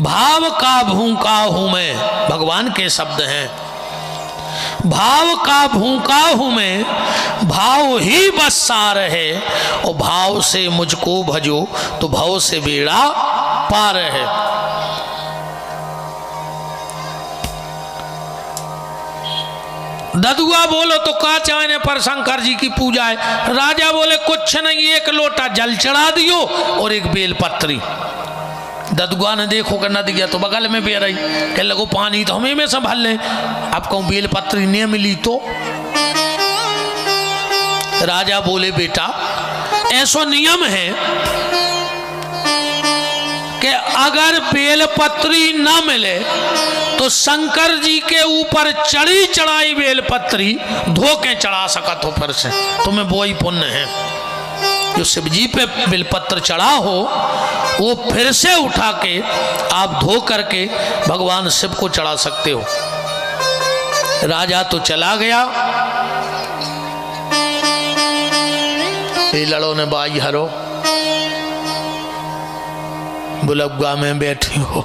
भाव का भूखा हूं मैं, भगवान के शब्द हैं। भाव का भूखा हूं मैं, भाव ही बस सार है, और भाव से मुझको भजो तो भाव से बेड़ा पार है। ददुआ बोलो तो का चाहने पर शंकर जी की पूजा है। राजा बोले कुछ नहीं, एक लोटा जल चढ़ा दियो और एक बेलपत्री। ददुआ ने देखो कि नदी गया तो बगल में बह रही, कह लगो पानी तो हमें में संभाल ले, अब कहूं बेलपत्री नहीं मिली तो। राजा बोले बेटा ऐसा नियम है कि अगर बेलपत्री ना मिले तो शंकर जी के ऊपर चढ़ी चढ़ाई बेलपत्री धोके चढ़ा सकत हो, फिर से तुम्हें वो ही पुण्य है। जो शिव जी पे बेलपत्र चढ़ा हो वो फिर से उठा के आप धो करके भगवान शिव को चढ़ा सकते हो। राजा तो चला गया, लड़ो ने बाई हरो बुलब्गा में बैठी हो।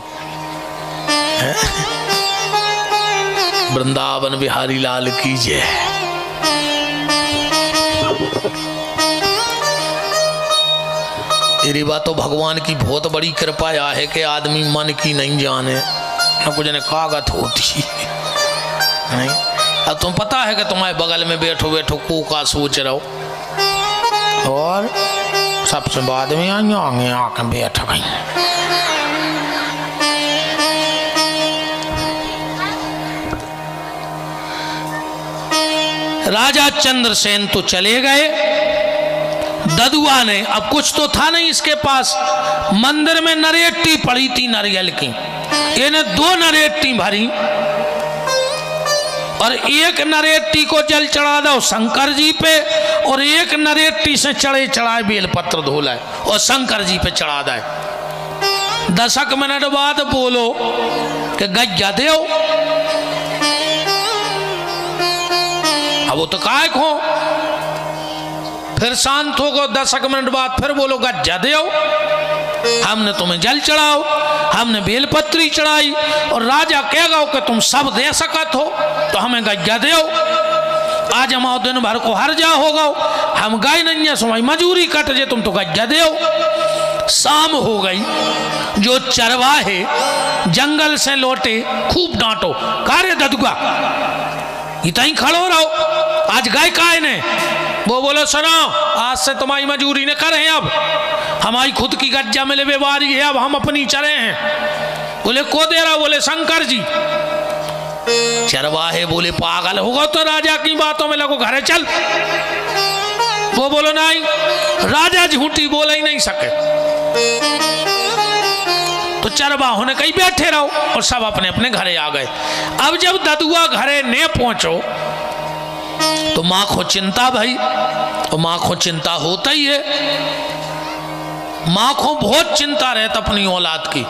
वृंदावन बिहारी लाल की जय। तेरी बात तो भगवान की बहुत बड़ी कृपा है कि आदमी मन की नहीं जाने, न कुछ ने कागत होती नहीं। अब तुम पता है कि तुम्हारे बगल में बैठो बैठो को का सोच रहो, और सबसे बाद में आगे आके बैठ गई। राजा चंद्रसेन तो चले गए। ददुआ ने अब कुछ तो था नहीं इसके पास, मंदिर में नरेटी पड़ी थी नारियल की, इन्हें 2 नरेटी भरी और एक नरेटी को जल चढ़ा दो शंकर जी पे, और एक नरेटी से चढ़े चढ़ाए बेलपत्र धो लाए और शंकर जी पे चढ़ा दे। 10 मिनट बाद बोलो कि गज्जा देओ। अब वो तो काय खो, फिर शांत हो गो। 10 मिनट बाद फिर बोलो गज्जा देओ, हमने तुम्हें जल चढ़ाओ, हमने बेलपत्री चढ़ाई, और राजा कहेगा कि तुम सब दे सकत हो तो हमें गज्जा देओ। आज हम दिन भर को हर जा होगा, हम गए नहीं है सुमाई मजूरी कट जे, तुम तो गज्जा देओ। शाम हो गई, जो चरवाहे जंगल से लौटे खूब डांटो, कार्य ददुआ इतना ही खड़ो रहो, आज गए काय ने। वो बोलो सुनो आज से तुम्हारी मजूरी ने करे, अब हमारी खुद की गज्जा में ले बारी है, अब हम अपनी चरे हैं। बोले को दे रहा, बोले शंकर जी। चरवाहे बोले पागल होगा तो राजा की बातों में लगो, घरे चल। वो बोलो नहीं, राजा झूठी बोल ही नहीं सके। तो चरवाहों ने कहीं बैठे रहो और सब अपने अपने घरे आ गए। अब जब ददुआ घरे ने पहुंचो तो माँ को चिंता भाई, और माँ को चिंता होता ही है, माँ को बहुत चिंता रहता अपनी औलाद की।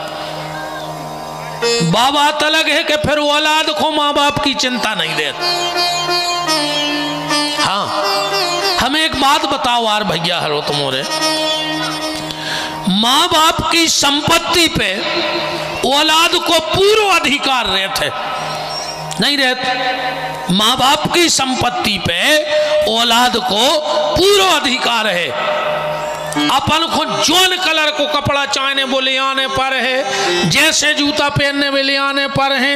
बात अलग है कि फिर औलाद को माँ बाप की चिंता नहीं देती। हाँ हमें एक बात बताओ यार भैया, हरो तुम्हारे माँ बाप की संपत्ति पे औलाद को पूरा अधिकार रहते नहीं रहते? माँ बाप की संपत्ति पे औलाद को पूरा अधिकार है। अपन को जोन कलर को कपड़ा चाहने वो ले आने पर है, जैसे जूता पहनने में ले आने पर है,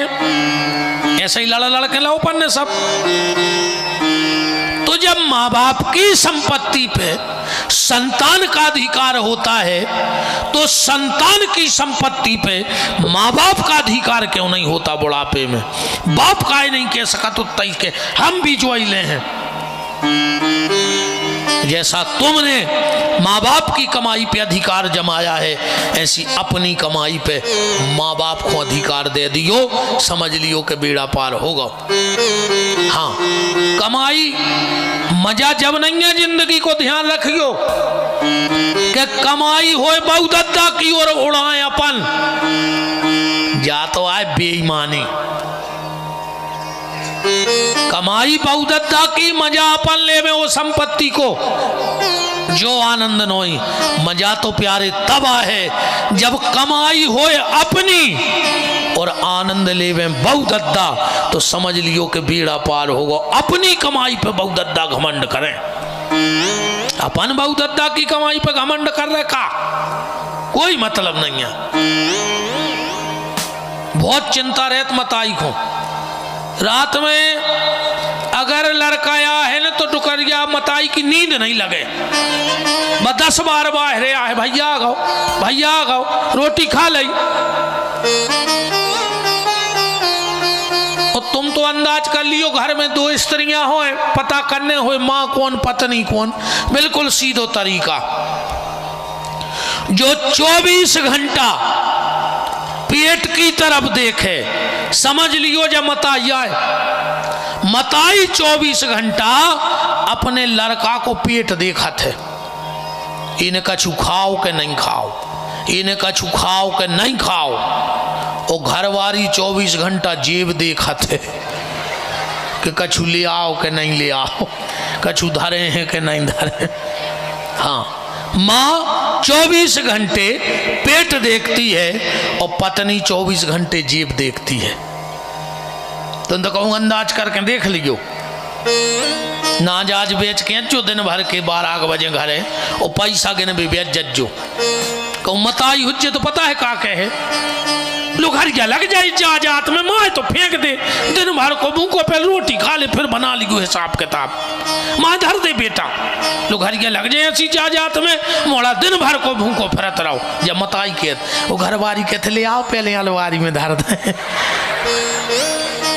ऐसे ही लड़के लो पन्ने सब। तो जब माँ बाप की संपत्ति पे संतान का अधिकार होता है तो संतान की संपत्ति पे माँ बाप का अधिकार क्यों नहीं होता? बुढ़ापे में बाप का ही नहीं कह सका तो तई के हम भी जो ले हैं। जैसा तुमने माँ बाप की कमाई पे अधिकार जमाया है, ऐसी अपनी कमाई पे माँ बाप को अधिकार दे दियो, समझ लियो कि बेड़ा पार होगा। हाँ कमाई मजा जब नहीं है, जिंदगी को ध्यान रखियो कि कमाई होए बहुदत्ता की ओर उड़ाए अपन, जा तो आए बेईमानी। कमाई बहुदत्ता की मजा अपन ले में वो संपत्ति को, जो आनंद नोई मजा तो प्यारे तब है जब कमाई होए अपनी और आनंद लेवे बहुदद्दा, तो समझ लियो कि बेड़ा पार होगा। अपनी कमाई पे बहुदद्दा घमंड करें, अपन बहुदद्दा की कमाई पे घमंड कर रहे का कोई मतलब नहीं है। बहुत चिंता रहत मताई को, रात में अगर लड़का आया है ना तो टुकरिया मताई की नींद नहीं लगे, 10 बार बाहर आए, भैया आ गओ, भैया आ गओ, रोटी खा ली। और तुम तो अंदाज कर लियो घर में 2 स्त्रियां हो, पता करने हो माँ कौन पत्नी कौन, बिल्कुल सीधो तरीका। जो 24 घंटा पेट की तरफ देखे, समझ लियो जब मताई आए, मताई 24 घंटा अपने लड़का को पेट देखा थे, इन्हें कछु खाओ के नहीं खाओ, इन्हें कछु खाओ के नहीं खाओ। और घरवारी 24 घंटा जेब देखा थे कि कछु ले आओ के नहीं ले आओ, कछु धरे हैं कि नहीं धरे। हाँ, माँ 24 घंटे पेट देखती है और पत्नी 24 घंटे जेब देखती है। तुम तो कहूँ अंदाज करके देख लियो, नाजाज बेच के जो दिन भर के 12 बजे घरे और पैसा गिन भी बेच जज्जो कहूँ मताई हुज्जे तो पता है का कहे लोग हर क्या लग जाए जा जात में, माँ तो फेंक दे, दिन भर को भूखो पे रोटी खा ले फिर बना लियो हिसाब किताब, माँ धर दे बेटा। लोग हर क्या लग जाए ऐसी जा जात में, मोड़ा दिन भर को भूखो फिरत रहो। जब मताई के वो घरवारी कहते ले आओ पहले अलवारी में धर दे,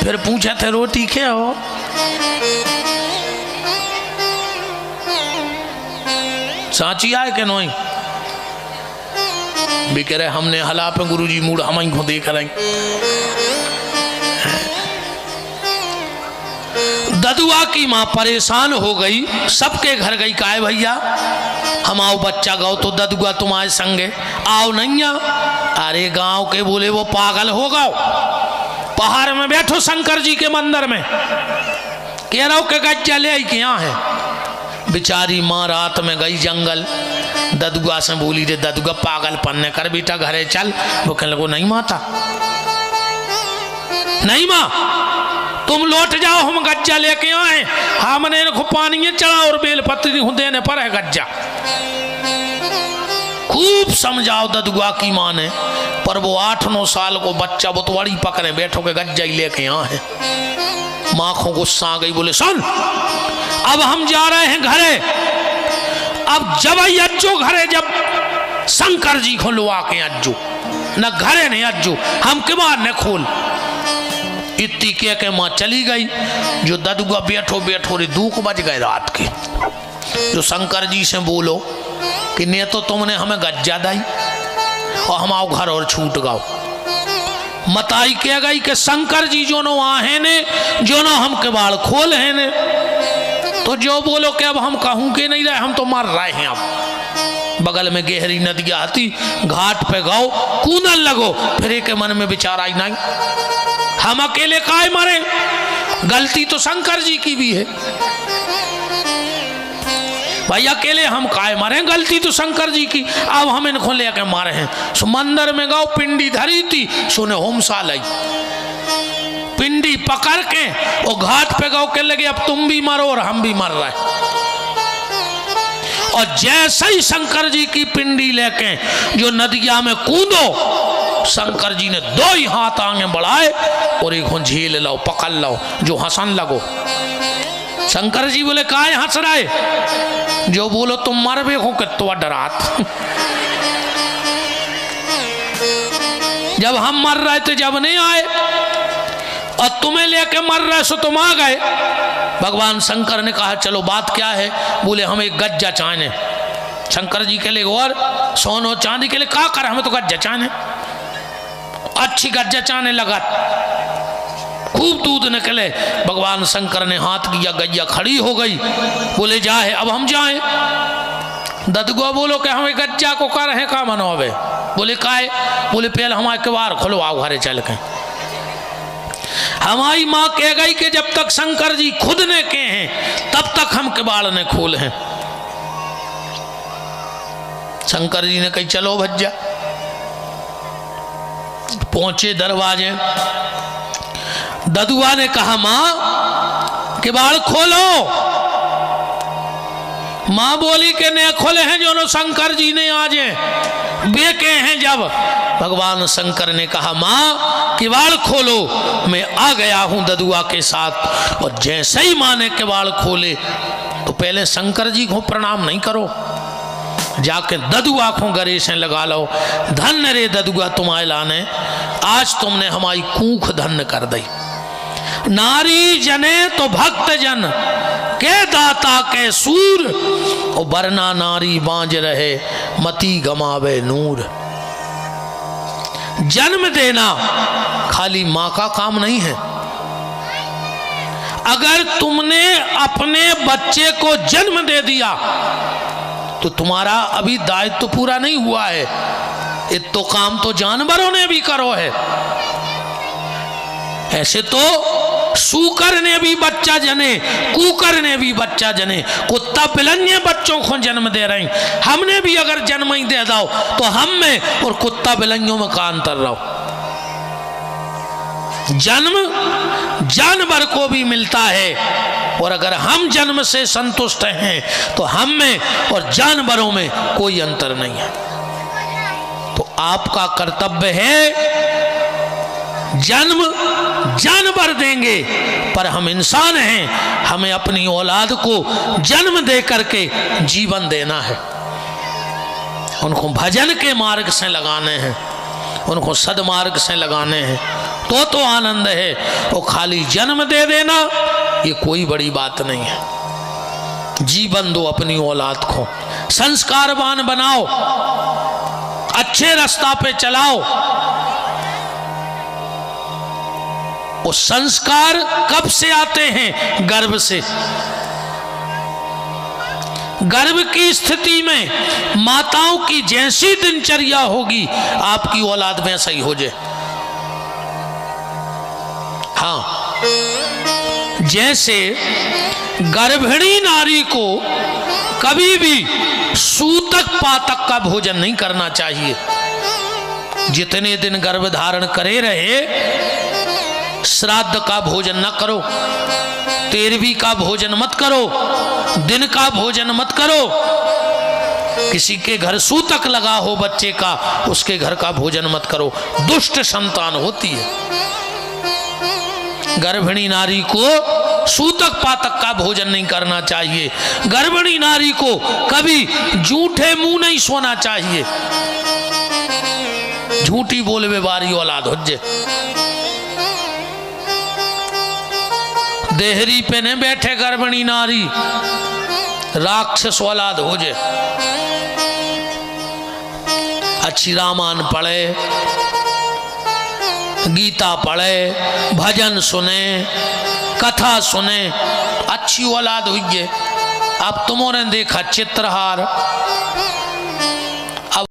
फिर पूछे थे रोटी क्या हो, साची आए के नोई भी कह रहे हमने हला पे गुरुजी मूड हम ही को देख रहे। ददुआ की माँ परेशान हो गई, सबके घर गई, काहे भैया हम आओ बच्चा गाओ तो ददुआ तुम्हारे संगे आओ नहीं आ। अरे गांव के बोले वो पागल हो गाओ, पहाड़ में बैठो शंकर जी के मंदिर में, कह रहा हूं कि गज्जा ले आई क्या है। बेचारी माँ रात में गई जंगल, ददुआ से बोली रे ददुआ पागल पन्ने कर बेटा घरे चल। वो कहने लगो नहीं माता, नहीं माँ तुम लौट जाओ, हम गज्जा लेके आए, हमने इनको पानी चढ़ा और बेलपत्री देने पर है गज्जा। खूब समझाओ ददुआ की माँ ने, पर वो 8-9 साल को बच्चा बुतवाड़ी पकड़े बैठो के गज्जा ही लेके आए। माँ को गुस्सा आ गई, बोले सुन अब हम जा रहे हैं घरे, अब जब अज्जो घरे, जब शंकर जी को लुआ के अज्जो न घरे नहीं अज्जो, हम के बार न खोल। इतनी के माँ चली गई। जो ददुआ बैठो बैठो रे 2 बज गए रात के। जो शंकर जी से बोलो कि ने तो तुमने हमें गज्जा दी और हम आओ घर और छूट गाओ। मताई कह गई कि शंकर जी जो नो आहे ने, जो नो हम के बाल खोल है ने, तो जो बोलो कि अब हम कहूँ के नहीं रहे, हम तो मर रहे हैं। अब बगल में गहरी नदियाँ आती, घाट पे गाओ कूदन लगो, फिर एक मन में विचार आई नहीं हम अकेले काहे मरे, गलती तो शंकर जी की भी है भाई, अकेले हम काहे मरे, गलती तो शंकर जी की। अब हम इनको लेके मारे हैं। सो मंदिर में गाओ पिंडी धरी थी, सुने होमसा लाई, पिंडी पकड़ के और घाट पे गाओ के लगे अब तुम भी मरो और हम भी मर रहे। और जैसे ही शंकर जी की पिंडी लेके जो नदिया में कूदो, शंकर जी ने 2 ही हाथ आगे बढ़ाए और एक झील लो, पकड़ लो, जो हंसन लगो। शंकर जी बोले काहे हंस रहे, जो बोलो तुम मर बे हो कि तो डरात। जब हम मर रहे थे जब नहीं आए, और तुम्हें लेके मर रहे सो तुम आ गए। भगवान शंकर ने कहा चलो बात क्या है, बोले हम एक गज्जा चाहने। शंकर जी के लिए और सोनो चांदी के लिए क्या कर, हमें तो गज्जा चाहने। अच्छी गज्जा चाहने लगा, खूब दूध निकले। भगवान शंकर ने हाथ किया, गैया खड़ी हो गई। बोले जाए अब हम जाए। ददुआ बोलो कि हमें गज्जा को कर है का मनोवे। बोले काहे, बोले पहले हमारे किवाड़ खोलो, आओ घरे चल के। हमारी माँ कह गई कि जब तक शंकर जी खुद ने के हैं तब तक हम किवाड़ ने खोल हैं। शंकर जी ने कही चलो भज्जा। पहुंचे दरवाजे, ददुआ ने कहा मां किवाड़ खोलो। मां बोली कि ने खोले हैं जो शंकर जी ने आज बेके हैं। जब भगवान शंकर ने कहा मां किवाड़ खोलो, मैं आ गया हूं ददुआ के साथ। और जैसे ही मां ने किवाड़ खोले तो पहले शंकर जी को प्रणाम नहीं करो, जाके ददुआ को गले से लगा लो। धन्य रे ददुआ तुम्हारे लाने, आज तुमने हमारी कूख धन्य कर दी। नारी जने तो भक्त जन के दाता के सूर, और वरना नारी बांझ रहे मती गमावे नूर। जन्म देना खाली मां का काम नहीं है। अगर तुमने अपने बच्चे को जन्म दे दिया तो तुम्हारा अभी दायित्व पूरा नहीं हुआ है। ये तो काम तो जानवरों ने भी करो है। ऐसे तो सूकर ने भी बच्चा जने, कुकर ने भी बच्चा जने, कुत्ता बिलन्य बच्चों को जन्म दे रहे हैं। हमने भी अगर जन्म ही दे दो तो हम में और कुत्ता बिलन्यों में का अंतर रहो। जन्म जानवर को भी मिलता है, और अगर हम जन्म से संतुष्ट हैं तो हम में और जानवरों में कोई अंतर नहीं है। तो आपका कर्तव्य है, जन्म जानवर देंगे पर हम इंसान हैं, हमें अपनी औलाद को जन्म दे करके जीवन देना है। उनको भजन के मार्ग से लगाने हैं, उनको सदमार्ग से लगाने हैं, तो आनंद है। और खाली जन्म दे देना ये कोई बड़ी बात नहीं है। जीवन दो अपनी औलाद को, संस्कारवान बनाओ, अच्छे रास्ता पे चलाओ। वो संस्कार कब से आते हैं? गर्भ से। गर्भ की स्थिति में माताओं की जैसी दिनचर्या होगी आपकी औलाद वैसा ही हो जाए। हाँ, जैसे गर्भिणी नारी को कभी भी सूतक पातक का भोजन नहीं करना चाहिए। जितने दिन गर्भ धारण करे रहे, श्राद्ध का भोजन न करो, 13वीं का भोजन मत करो, दिन का भोजन मत करो। किसी के घर सूतक लगा हो बच्चे का, उसके घर का भोजन मत करो, दुष्ट संतान होती है। गर्भिणी नारी को सूतक पातक का भोजन नहीं करना चाहिए। गर्भिणी नारी को कभी झूठे मुंह नहीं सोना चाहिए। झूठी बोलवे वारी औलाद हो जाए। देहरी पे न बैठे गर्भिणी नारी, राक्षस औलाद हो जाए। अच्छी रामायण पढ़े, गीता पढ़े, भजन सुने, कथा सुने, अच्छी औलाद हुई है। अब तुमने देखा चित्रहार,